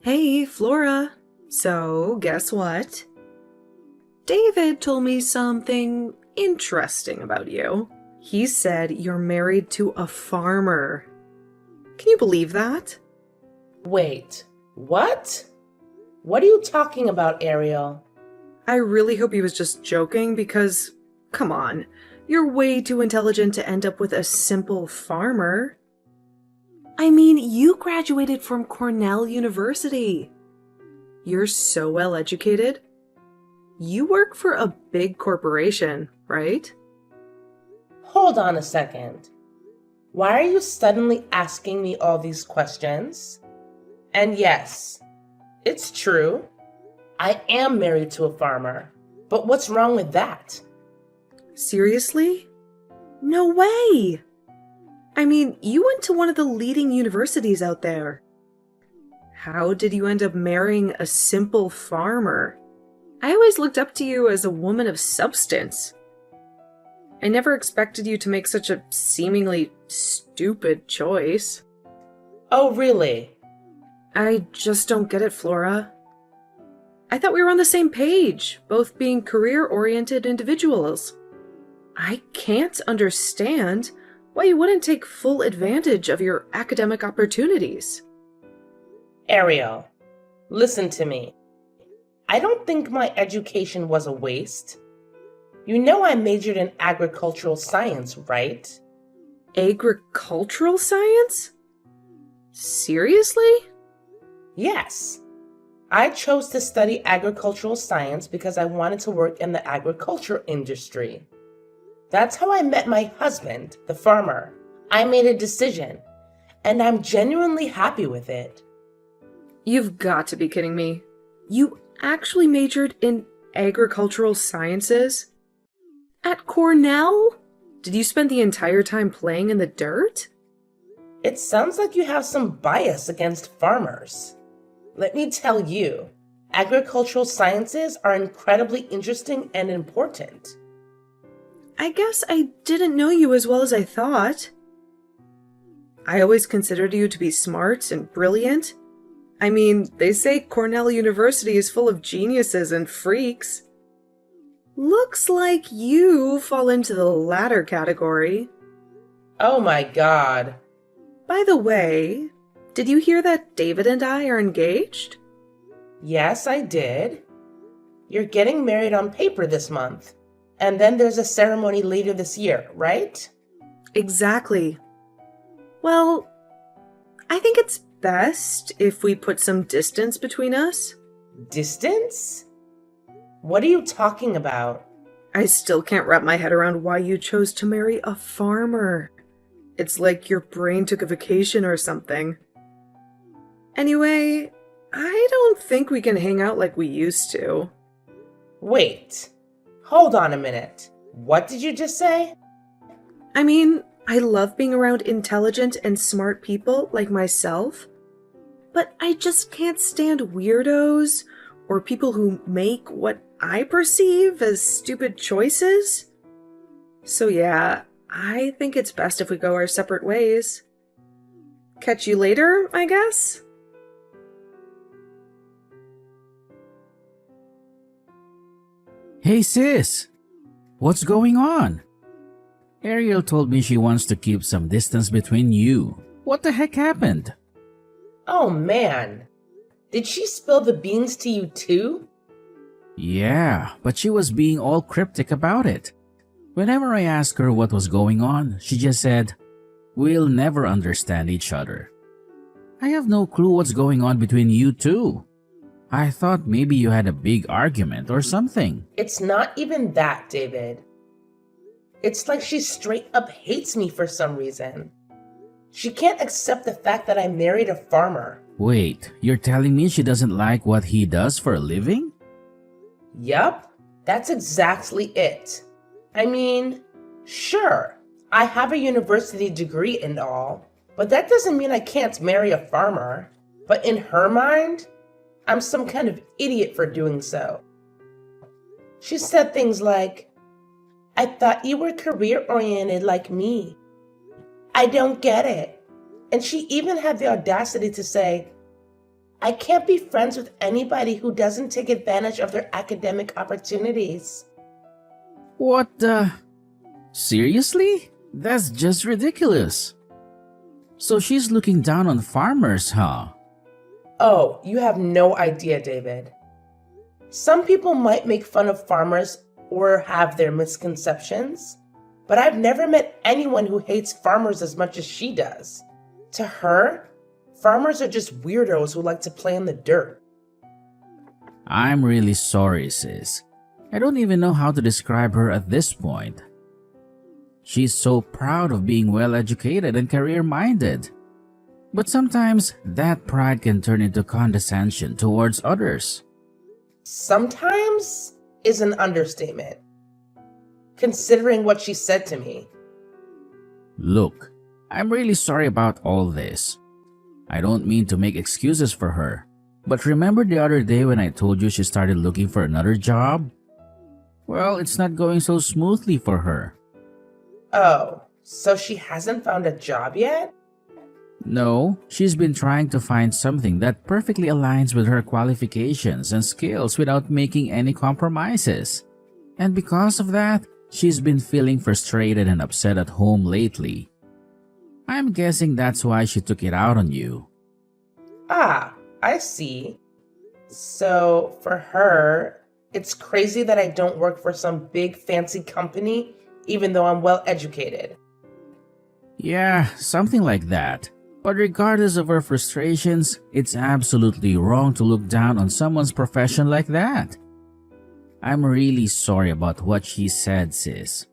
Hey, Flora. So, guess what? David told me something interesting about you. He said you're married to a farmer. Can you believe that? Wait, what? What are you talking about, Ariel? I really hope he was just joking because, come on, you're way too intelligent to end up with a simple farmer. I mean, you graduated from Cornell University. You're so well educated. You work for a big corporation, right? Hold on a second. Why are you suddenly asking me all these questions? And yes, it's true. I am married to a farmer. But what's wrong with that? Seriously? No way! I mean, you went to one of the leading universities out there. How did you end up marrying a simple farmer? I always looked up to you as a woman of substance. I never expected you to make such a seemingly stupid choice. Oh, really? I just don't get it, Flora. I thought we were on the same page, both being career-oriented individuals. I can't understand why you wouldn't take full advantage of your academic opportunities. Ariel, listen to me. I don't think my education was a waste. You know I majored in agricultural science, right? Agricultural science? Seriously? Yes. I chose to study agricultural science because I wanted to work in the agriculture industry. That's how I met my husband, the farmer. I made a decision, and I'm genuinely happy with it. You've got to be kidding me. You actually majored in agricultural sciences? At Cornell? Did you spend the entire time playing in the dirt? It sounds like you have some bias against farmers. Let me tell you, agricultural sciences are incredibly interesting and important. I guess I didn't know you as well as I thought. I always considered you to be smart and brilliant. I mean, they say Cornell University is full of geniuses and freaks. Looks like you fall into the latter category. Oh my God. By the way, did you hear that David and I are engaged? Yes, I did. You're getting married on paper this month. And then there's a ceremony later this year, right? Exactly. Well, I think it's best if we put some distance between us. Distance? What are you talking about? I still can't wrap my head around why you chose to marry a farmer. It's like your brain took a vacation or something. Anyway, I don't think we can hang out like we used to. Wait, hold on a minute. What did you just say? I mean, I love being around intelligent and smart people like myself, but I just can't stand weirdos or people who make what I perceive as stupid choices. So yeah, I think it's best if we go our separate ways. Catch you later, I guess? Hey sis, what's going on? Ariel told me she wants to keep some distance between you. What the heck happened? Oh man, did she spill the beans to you too? Yeah, but she was being all cryptic about it. Whenever I asked her what was going on, she just said, "We'll never understand each other." I have no clue what's going on between you two. I thought maybe you had a big argument or something. It's not even that, David. It's like she straight up hates me for some reason. She can't accept the fact that I married a farmer. Wait, you're telling me she doesn't like what he does for a living? Yup, that's exactly it. I mean, sure, I have a university degree and all, but that doesn't mean I can't marry a farmer. But in her mind, I'm some kind of idiot for doing so. She said things like, "I thought you were career-oriented like me. I don't get it." And she even had the audacity to say, I can't be friends with anybody who doesn't take advantage of their academic opportunities. What the? Seriously? That's just ridiculous. So she's looking down on farmers, huh? Oh, you have no idea, David. Some people might make fun of farmers or have their misconceptions, but I've never met anyone who hates farmers as much as she does. To her, farmers are just weirdos who like to play in the dirt. I'm really sorry, sis. I don't even know how to describe her at this point. She's so proud of being well educated and career minded. But sometimes that pride can turn into condescension towards others. Sometimes is an understatement, considering what she said to me. Look, I'm really sorry about all this. I don't mean to make excuses for her, but remember the other day when I told you she started looking for another job? Well, it's not going so smoothly for her. Oh, so she hasn't found a job yet? No, she's been trying to find something that perfectly aligns with her qualifications and skills without making any compromises. And because of that, she's been feeling frustrated and upset at home lately. I'm guessing that's why she took it out on you. Ah, I see. So, for her, it's crazy that I don't work for some big fancy company, even though I'm well educated. Yeah, something like that. But regardless of her frustrations, it's absolutely wrong to look down on someone's profession like that. I'm really sorry about what she said, sis.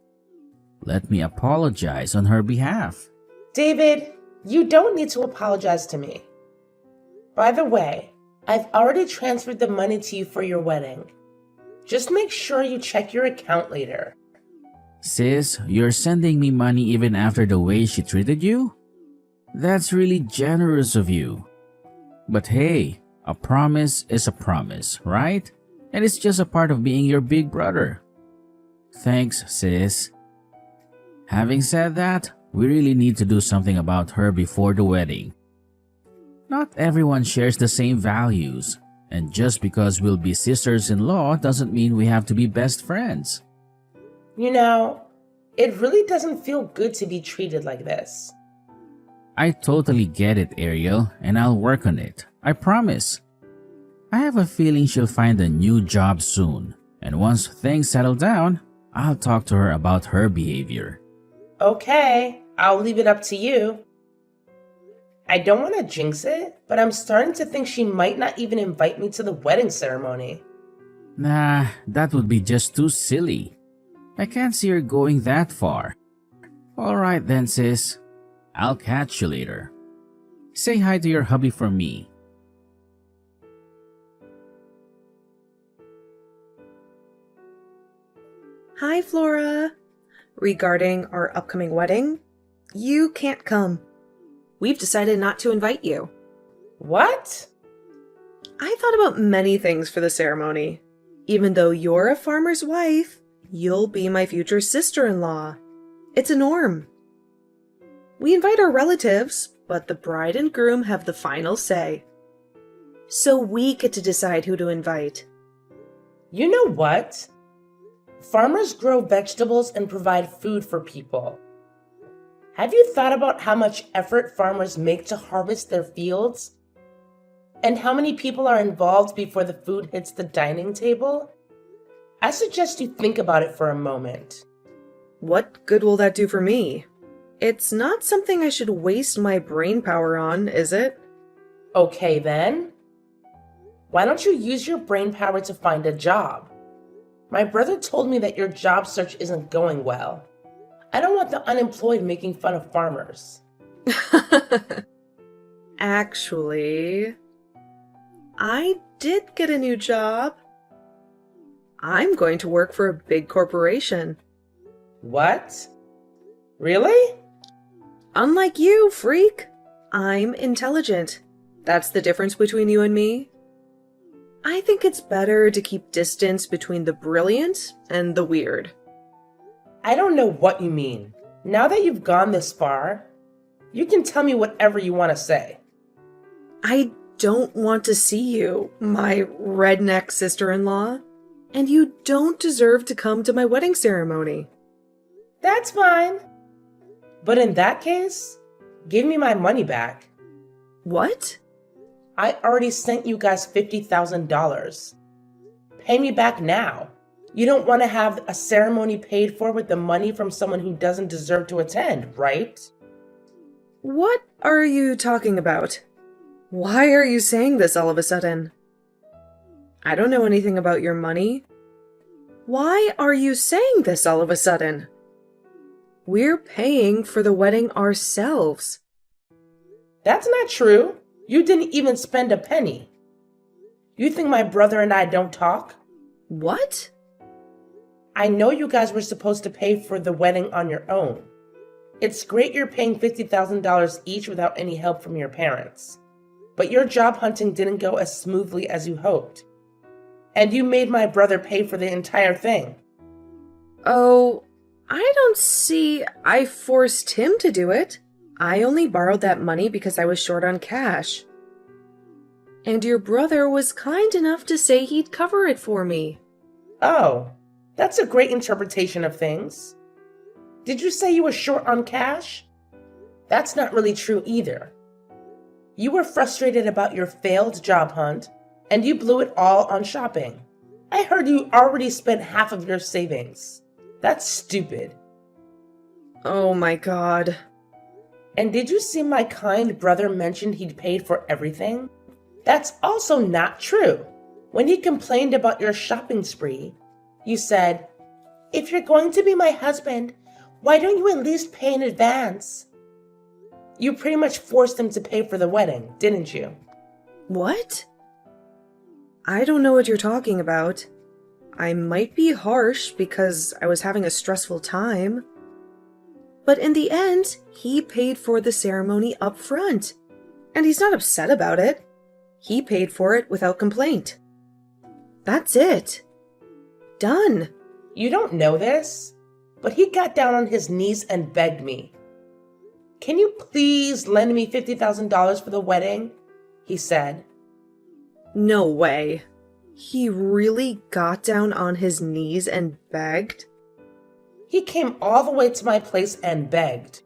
Let me apologize on her behalf. David, you don't need to apologize to me. By the way, I've already transferred the money to you for your wedding. Just make sure you check your account later. Sis, you're sending me money even after the way she treated you? That's really generous of you. But hey, a promise is a promise, right? And it's just a part of being your big brother. Thanks, sis. Having said that, we really need to do something about her before the wedding. Not everyone shares the same values, and just because we'll be sisters-in-law doesn't mean we have to be best friends. You know, it really doesn't feel good to be treated like this. I totally get it, Ariel, and I'll work on it. I promise. I have a feeling she'll find a new job soon, and once things settle down, I'll talk to her about her behavior. Okay, I'll leave it up to you. I don't want to jinx it, but I'm starting to think she might not even invite me to the wedding ceremony. Nah, that would be just too silly. I can't see her going that far. Alright then, sis. I'll catch you later. Say hi to your hubby for me. Hi, Flora. Regarding our upcoming wedding, you can't come. We've decided not to invite you. What? I thought about many things for the ceremony. Even though you're a farmer's wife, you'll be my future sister-in-law. It's a norm. We invite our relatives, but the bride and groom have the final say. So we get to decide who to invite. You know what? Farmers grow vegetables and provide food for people. Have you thought about how much effort farmers make to harvest their fields? And how many people are involved before the food hits the dining table? I suggest you think about it for a moment. What good will that do for me? It's not something I should waste my brain power on, is it? Okay then. Why don't you use your brain power to find a job? My brother told me that your job search isn't going well. I don't want the unemployed making fun of farmers. Actually, I did get a new job. I'm going to work for a big corporation. What? Really? Unlike you, freak. I'm intelligent. That's the difference between you and me. I think it's better to keep distance between the brilliant and the weird. I don't know what you mean. Now that you've gone this far, you can tell me whatever you want to say. I don't want to see you, my redneck sister-in-law, and you don't deserve to come to my wedding ceremony. That's fine. But in that case, give me my money back. What? I already sent you guys $50,000. Pay me back now. You don't want to have a ceremony paid for with the money from someone who doesn't deserve to attend, right? What are you talking about? Why are you saying this all of a sudden? I don't know anything about your money. Why are you saying this all of a sudden? We're paying for the wedding ourselves. That's not true. You didn't even spend a penny. You think my brother and I don't talk? What? I know you guys were supposed to pay for the wedding on your own. It's great you're paying $50,000 each without any help from your parents. But your job hunting didn't go as smoothly as you hoped. And you made my brother pay for the entire thing. Oh, I don't see I forced him to do it. I only borrowed that money because I was short on cash. And your brother was kind enough to say he'd cover it for me. Oh, that's a great interpretation of things. Did you say you were short on cash? That's not really true either. You were frustrated about your failed job hunt, and you blew it all on shopping. I heard you already spent half of your savings. That's stupid. Oh my god. And did you see my kind brother mentioned he'd paid for everything? That's also not true. When he complained about your shopping spree, you said, "If you're going to be my husband, why don't you at least pay in advance?" You pretty much forced him to pay for the wedding, didn't you? What? I don't know what you're talking about. I might be harsh because I was having a stressful time. But in the end, he paid for the ceremony up front. And he's not upset about it. He paid for it without complaint. That's it. Done. You don't know this, but he got down on his knees and begged me. "Can you please lend me $50,000 for the wedding?" he said. No way. He really got down on his knees and begged? He came all the way to my place and begged.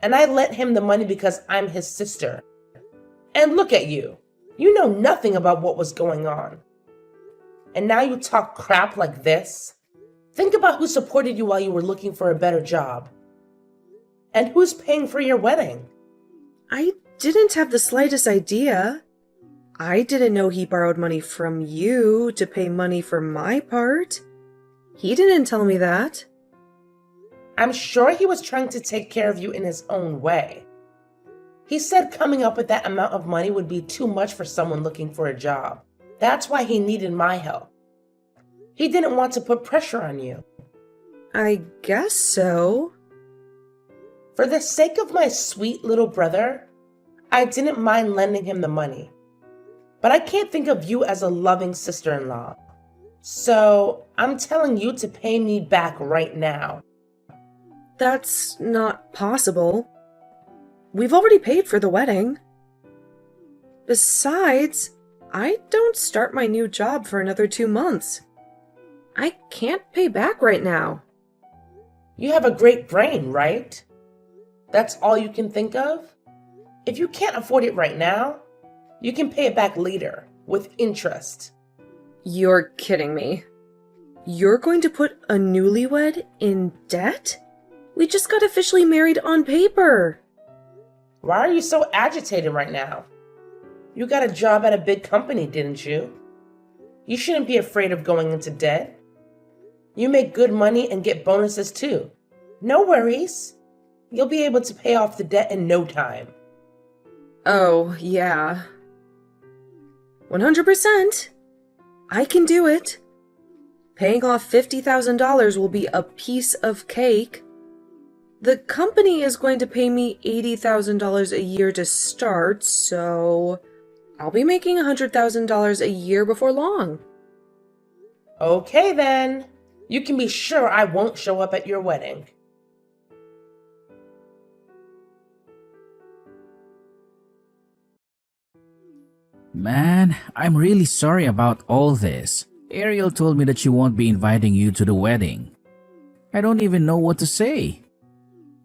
And I lent him the money because I'm his sister. And look at you. You know nothing about what was going on. And now you talk crap like this? Think about who supported you while you were looking for a better job. And who's paying for your wedding? I didn't have the slightest idea. I didn't know he borrowed money from you to pay money for my part. He didn't tell me that. I'm sure he was trying to take care of you in his own way. He said coming up with that amount of money would be too much for someone looking for a job. That's why he needed my help. He didn't want to put pressure on you. I guess so. For the sake of my sweet little brother, I didn't mind lending him the money. But I can't think of you as a loving sister-in-law. So I'm telling you to pay me back right now. That's not possible. We've already paid for the wedding. Besides, I don't start my new job for another 2 months. I can't pay back right now. You have a great brain, right? That's all you can think of? If you can't afford it right now, you can pay it back later with interest. You're kidding me. You're going to put a newlywed in debt? We just got officially married on paper. Why are you so agitated right now? You got a job at a big company, didn't you? You shouldn't be afraid of going into debt. You make good money and get bonuses too. No worries. You'll be able to pay off the debt in no time. Oh, yeah. 100%. I can do it. Paying off $50,000 will be a piece of cake. The company is going to pay me $80,000 a year to start, so I'll be making $100,000 a year before long. Okay then. You can be sure I won't show up at your wedding. Man, I'm really sorry about all this. Ariel told me that she won't be inviting you to the wedding. I don't even know what to say.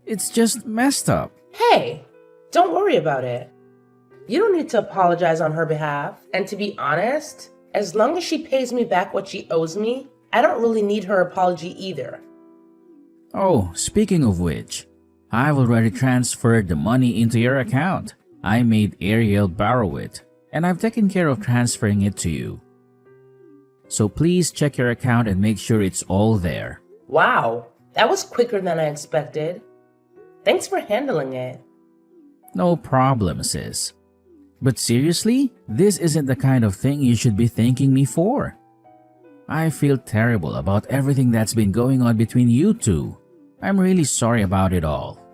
It's just messed up. Hey, don't worry about it. You don't need to apologize on her behalf. And to be honest, as long as she pays me back what she owes me, I don't really need her apology either. Oh, speaking of which, I've already transferred the money into your account. I made Ariel borrow it, and I've taken care of transferring it to you. So please check your account and make sure it's all there. Wow, that was quicker than I expected. Thanks for handling it. No problem, sis. But seriously, this isn't the kind of thing you should be thanking me for. I feel terrible about everything that's been going on between you two. I'm really sorry about it all.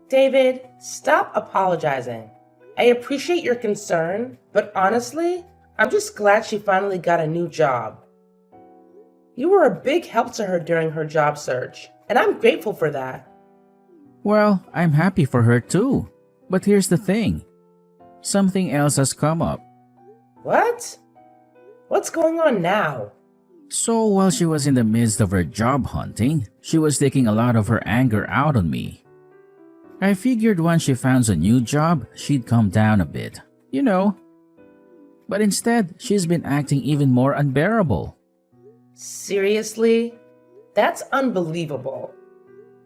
David, stop apologizing. I appreciate your concern, but honestly, I'm just glad she finally got a new job. You were a big help to her during her job search, and I'm grateful for that. Well, I'm happy for her too. But here's the thing. Something else has come up. What? What's going on now? So while she was in the midst of her job hunting, she was taking a lot of her anger out on me. I figured once she found a new job, she'd calm down a bit, you know. But instead, she's been acting even more unbearable. Seriously? That's unbelievable.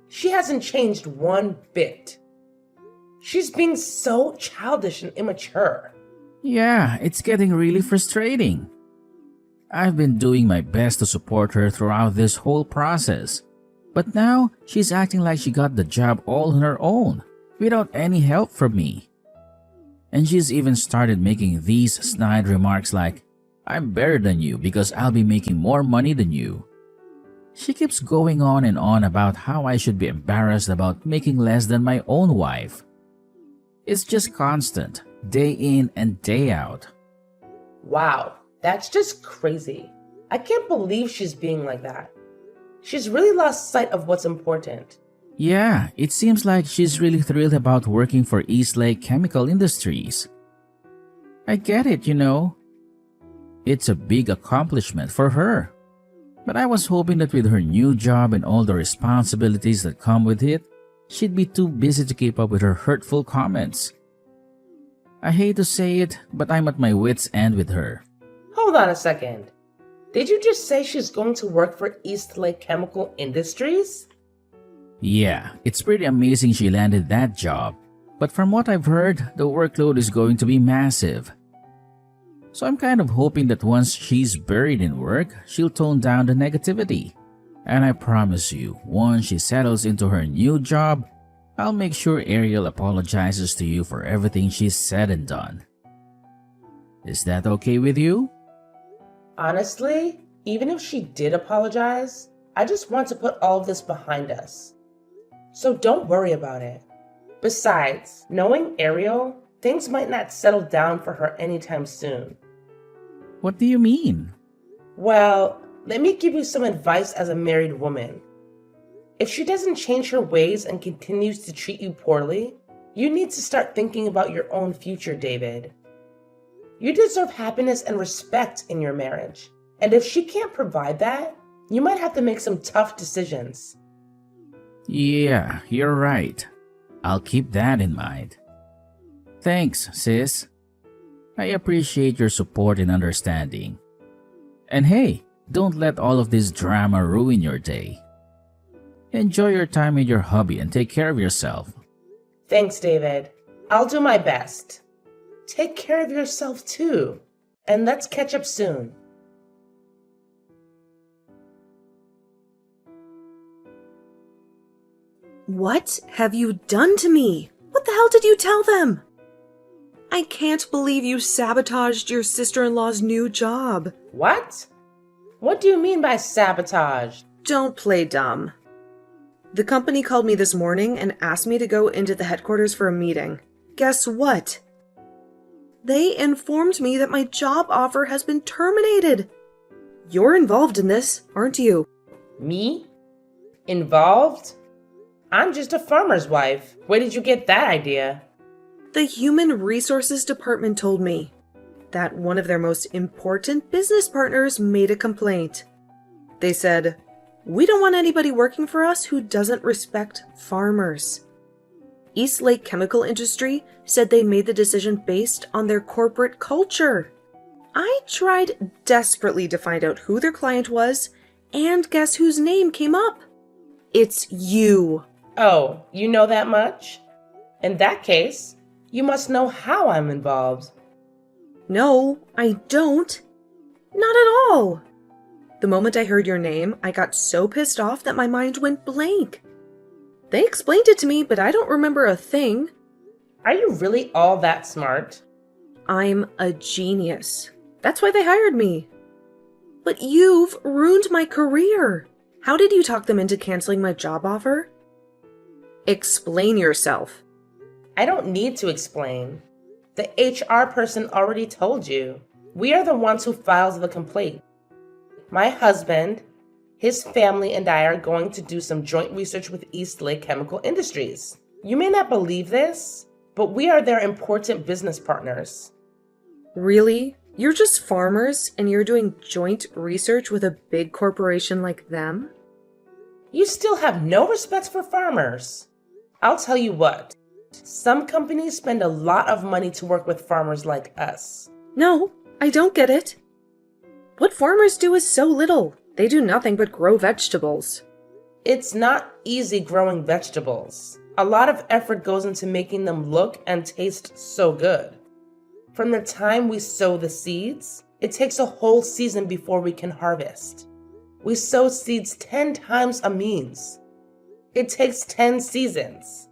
She hasn't changed one bit. She's being so childish and immature. Yeah, it's getting really frustrating. I've been doing my best to support her throughout this whole process. But now, she's acting like she got the job all on her own, without any help from me. And she's even started making these snide remarks like, I'm better than you because I'll be making more money than you. She keeps going on and on about how I should be embarrassed about making less than my own wife. It's just constant, day in and day out. Wow, that's just crazy. I can't believe she's being like that. She's really lost sight of what's important. Yeah, it seems like she's really thrilled about working for Eastlake Chemical Industries. I get it, you know. It's a big accomplishment for her. But I was hoping that with her new job and all the responsibilities that come with it, she'd be too busy to keep up with her hurtful comments. I hate to say it, but I'm at my wit's end with her. Hold on a second. Did you just say she's going to work for Eastlake Chemical Industries? Yeah, it's pretty amazing she landed that job. But from what I've heard, the workload is going to be massive. So I'm kind of hoping that once she's buried in work, she'll tone down the negativity. And I promise you, once she settles into her new job, I'll make sure Ariel apologizes to you for everything she's said and done. Is that okay with you? Honestly, even if she did apologize, I just want to put all of this behind us. So don't worry about it. Besides, knowing Ariel, things might not settle down for her anytime soon. What do you mean? Well, let me give you some advice as a married woman. If she doesn't change her ways and continues to treat you poorly, you need to start thinking about your own future, David. You deserve happiness and respect in your marriage. And if she can't provide that, you might have to make some tough decisions. Yeah, you're right. I'll keep that in mind. Thanks, sis. I appreciate your support and understanding. And hey, don't let all of this drama ruin your day. Enjoy your time with your hubby and take care of yourself. Thanks, David. I'll do my best. Take care of yourself too. And let's catch up soon. What have you done to me? What the hell did you tell them? I can't believe you sabotaged your sister-in-law's new job. What? What do you mean by sabotage? Don't play dumb. The company called me this morning and asked me to go into the headquarters for a meeting. Guess what? They informed me that my job offer has been terminated. You're involved in this, aren't you? Me? Involved? I'm just a farmer's wife. Where did you get that idea? The Human Resources Department told me. that one of their most important business partners made a complaint. They said, "We don't want anybody working for us who doesn't respect farmers." East Lake Chemical Industry said they made the decision based on their corporate culture. I tried desperately to find out who their client was, and guess whose name came up? It's you. Oh, you know that much? In that case, you must know how I'm involved. No, I don't. Not at all. The moment I heard your name, I got so pissed off that my mind went blank. They explained it to me, but I don't remember a thing. Are you really all that smart? I'm a genius. That's why they hired me. But you've ruined my career. How did you talk them into canceling my job offer? Explain yourself. I don't need to explain. The HR person already told you. We are the ones who files the complaint. My husband, his family, and I are going to do some joint research with East Lake Chemical Industries. You may not believe this, but we are their important business partners. Really? You're just farmers and you're doing joint research with a big corporation like them? You still have no respect for farmers. I'll tell you what, some companies spend a lot of money to work with farmers like us. No, I don't get it. What farmers do is so little. They do nothing but grow vegetables. It's not easy growing vegetables. A lot of effort goes into making them look and taste so good. From the time we sow the seeds, it takes a whole season before we can harvest. We sow seeds 10 times a means. It takes 10 seasons.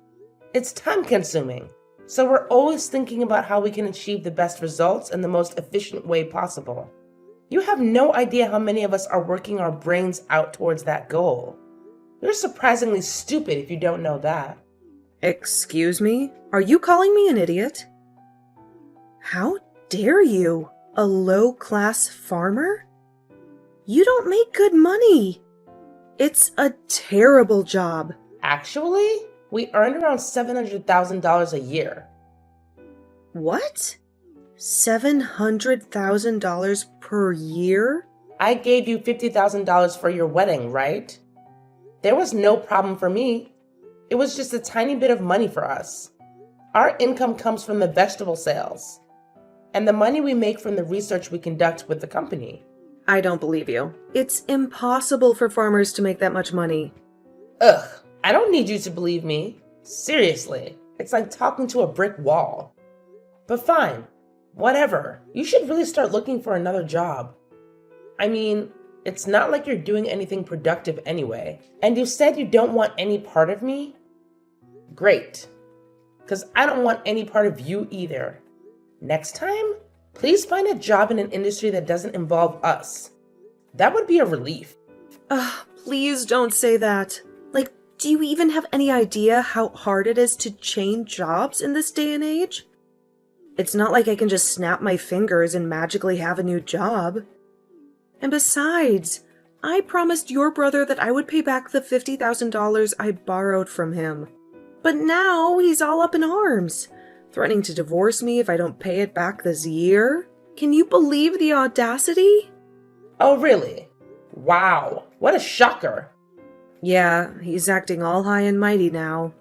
It's time consuming, so we're always thinking about how we can achieve the best results in the most efficient way possible. You have no idea how many of us are working our brains out towards that goal. You're surprisingly stupid if you don't know that. Excuse me? Are you calling me an idiot? How dare you? A low-class farmer? You don't make good money. It's a terrible job. Actually, we earned around $700,000 a year. What? $700,000 per year? I gave you $50,000 for your wedding, right? There was no problem for me. It was just a tiny bit of money for us. Our income comes from the vegetable sales and the money we make from the research we conduct with the company. I don't believe you. It's impossible for farmers to make that much money. Ugh, I don't need you to believe me. Seriously, it's like talking to a brick wall. But fine, whatever. You should really start looking for another job. I mean, it's not like you're doing anything productive anyway. And you said you don't want any part of me? Great. Because I don't want any part of you either. Next time, please find a job in an industry that doesn't involve us. That would be a relief. Please don't say that. Like, do you even have any idea how hard it is to change jobs in this day and age? It's not like I can just snap my fingers and magically have a new job. And besides, I promised your brother that I would pay back the $50,000 I borrowed from him. But now he's all up in arms, threatening to divorce me if I don't pay it back this year. Can you believe the audacity? Oh, really? Wow, what a shocker. Yeah, he's acting all high and mighty now.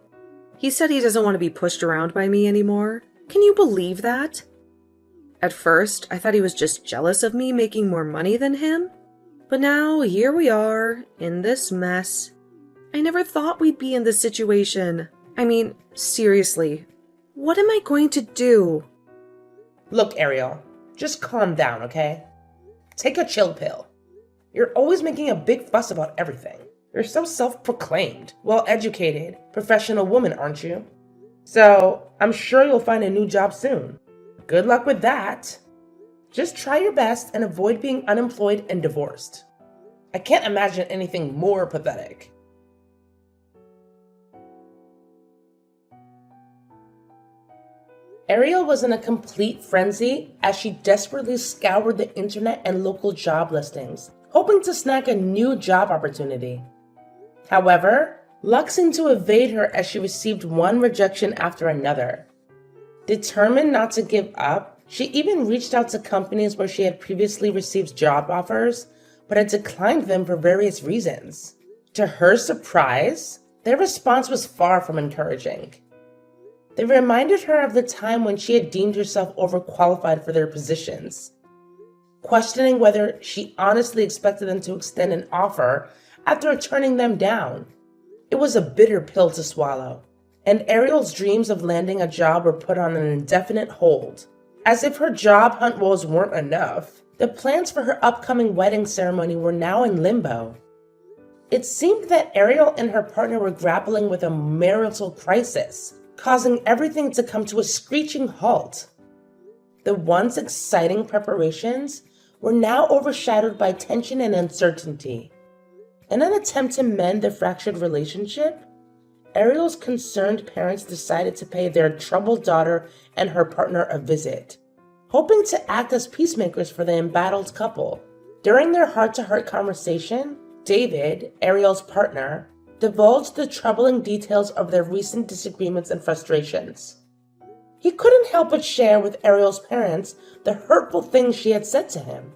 He said he doesn't want to be pushed around by me anymore. Can you believe that? At first, I thought he was just jealous of me making more money than him. But now, here we are, in this mess. I never thought we'd be in this situation. I mean, seriously, what am I going to do? Look, Ariel, just calm down, okay? Take a chill pill. You're always making a big fuss about everything. You're so self-proclaimed, well-educated, professional woman, aren't you? So, I'm sure you'll find a new job soon. Good luck with that. Just try your best and avoid being unemployed and divorced. I can't imagine anything more pathetic. Ariel was in a complete frenzy as she desperately scoured the internet and local job listings, hoping to snag a new job opportunity. However, luck seemed to evade her as she received one rejection after another. Determined not to give up, She even reached out to companies where she had previously received job offers, but had declined them for various reasons. To her surprise, their response was far from encouraging. They reminded her of the time when she had deemed herself overqualified for their positions, questioning whether she honestly expected them to extend an offer after turning them down. It was a bitter pill to swallow, and Ariel's dreams of landing a job were put on an indefinite hold. As if her job hunt woes weren't enough, the plans for her upcoming wedding ceremony were now in limbo. It seemed that Ariel and her partner were grappling with a marital crisis, causing everything to come to a screeching halt. The once exciting preparations were now overshadowed by tension and uncertainty. In an attempt to mend the fractured relationship, Ariel's concerned parents decided to pay their troubled daughter and her partner a visit, hoping to act as peacemakers for the embattled couple. During their heart-to-heart conversation, David, Ariel's partner, divulged the troubling details of their recent disagreements and frustrations. He couldn't help but share with Ariel's parents the hurtful things she had said to him.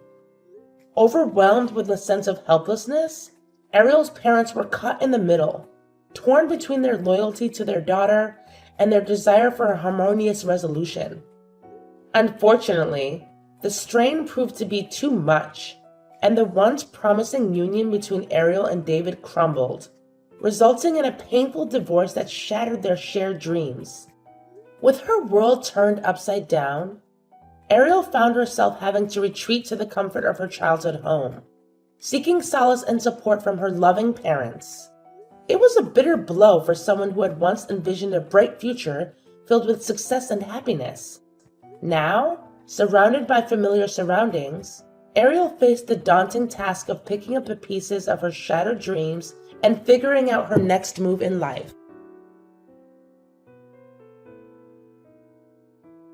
Overwhelmed with a sense of helplessness, Ariel's parents were caught in the middle, torn between their loyalty to their daughter and their desire for a harmonious resolution. Unfortunately, the strain proved to be too much, and the once promising union between Ariel and David crumbled, resulting in a painful divorce that shattered their shared dreams. With her world turned upside down, Ariel found herself having to retreat to the comfort of her childhood home, seeking solace and support from her loving parents. It was a bitter blow for someone who had once envisioned a bright future filled with success and happiness. Now, surrounded by familiar surroundings, Ariel faced the daunting task of picking up the pieces of her shattered dreams and figuring out her next move in life.